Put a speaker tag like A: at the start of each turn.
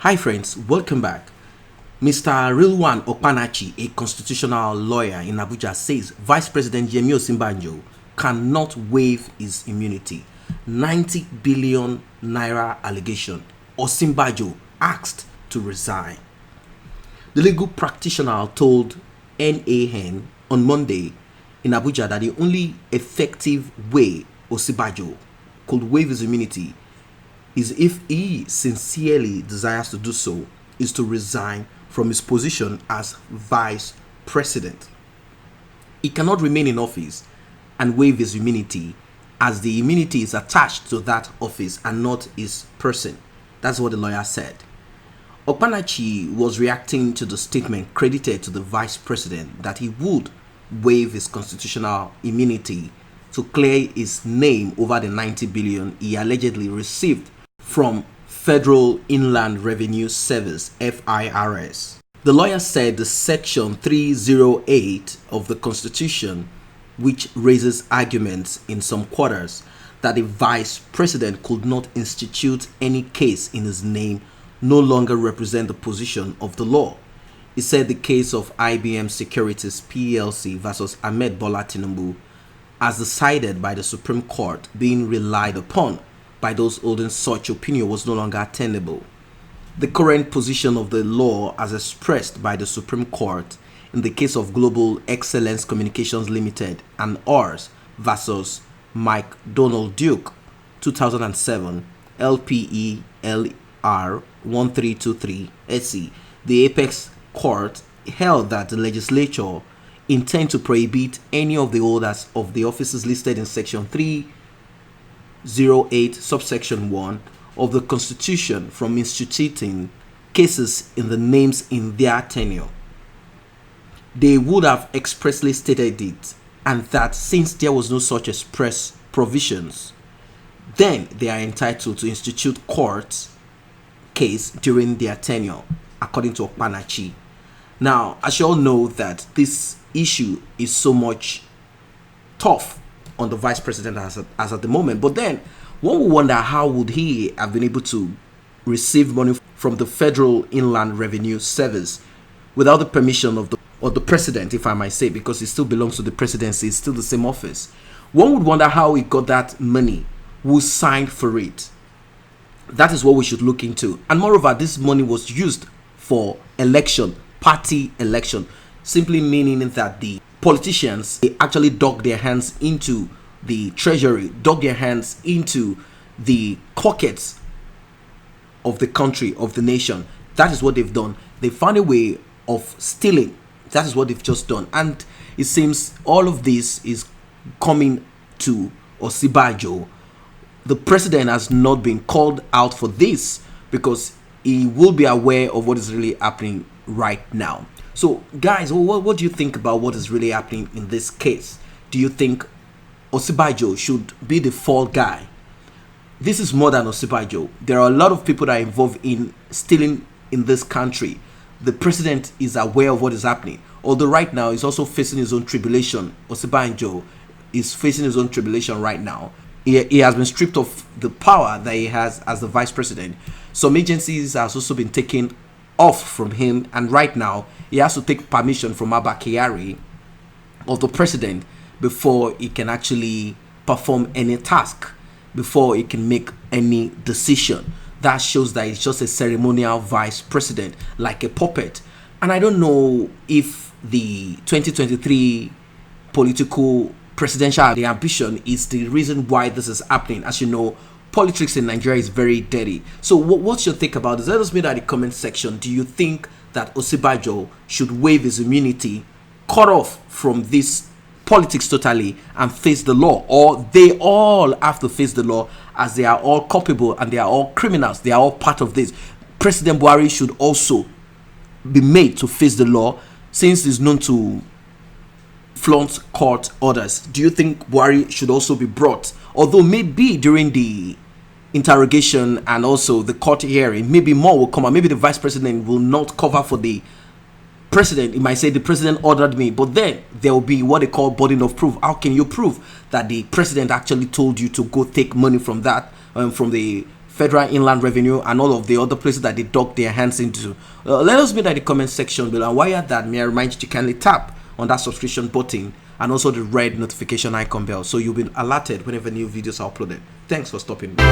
A: Hi friends, welcome back. Mr. Rilwan Okpanachi, a constitutional lawyer in Abuja, says Vice President Yemi Osinbajo cannot waive his immunity. 90 billion naira allegation. Osinbajo asked to resign. The legal practitioner told NAN on Monday in Abuja that the only effective way Osinbajo could waive his immunity is if he sincerely desires to do so, is to resign from his position as vice president. He cannot remain in office and waive his immunity, as the immunity is attached to that office and not his person. That's what the lawyer said. Okpanachi was reacting to the statement credited to the vice president that he would waive his constitutional immunity to clear his name over the 90 billion he allegedly received from Federal Inland Revenue Service (FIRS). The lawyer said the Section 308 of the Constitution, which raises arguments in some quarters that the vice president could not institute any case in his name, no longer represent the position of the law. He said the case of IBM Securities PLC versus Ahmed Bola Tinubu, as decided by the Supreme Court, being relied upon by those holding such opinion, was no longer tenable. The current position of the law as expressed by the Supreme Court in the case of Global Excellence Communications Limited and ours versus Mike Donald Duke 2007 LPELR 1323 SC, the Apex Court held that the legislature intend to prohibit any of the holders of the offices listed in Section 308 subsection 1 of the Constitution from instituting cases in the names in their tenure. They would have expressly stated it, and that since there was no such express provisions, then they are entitled to institute court case during their tenure, according to Okpanachi. Now, as you all know, that this issue is so much tough on the vice president as at the moment, but then one would wonder how would he have been able to receive money from the Federal Inland Revenue Service without the permission of the president, if I might say, because it still belongs to the presidency, it's still the same office. One would wonder how he got that money, who signed for it. That is what we should look into. And moreover, this money was used for election, party election, simply meaning that the politicians, they actually dug their hands into the treasury, dug their hands into the pockets of the country, of the nation. That is what they've done. They found a way of stealing. That is what they've just done. And it seems all of this is coming to Osinbajo. The president has not been called out for this because he will be aware of what is really happening right now. So guys, what do you think about what is really happening in this case? Do you think Osinbajo should be the fall guy? This is more than Osinbajo. There are a lot of people that are involved in stealing in this country. The president is aware of what is happening. Although right now he's also facing his own tribulation. Osinbajo is facing his own tribulation right now. He has been stripped of the power that he has as the vice president. Some agencies has also been taken off from him, and right now he has to take permission from Abba Kyari of the president before he can actually perform any task, before he can make any decision. That shows that he's just a ceremonial vice president, like a puppet. And I don't know if the 2023 political presidential the ambition is the reason why this is happening. As you know, politics in Nigeria is very dirty. So what's your take about this? Let us know in the comment section. Do you think that Osinbajo should waive his immunity, cut off from this politics totally, and face the law? Or they all have to face the law, as they are all culpable and they are all criminals? They are all part of this. President Buhari should also be made to face the law, since he's known to flaunt court orders. Do you think Buhari should also be brought? Although maybe during the interrogation and also the court hearing, maybe more will come out. Maybe the vice president will not cover for the president. He might say the president ordered me, but then there will be what they call burden of proof. How can you prove that the president actually told you to go take money from that from the Federal Inland Revenue, and all of the other places that they dug their hands into. Let us know in the comment section below. And while you're at that, may I remind you to kindly tap on that subscription button and also the red notification icon bell so you'll be alerted whenever new videos are uploaded. Thanks for stopping by.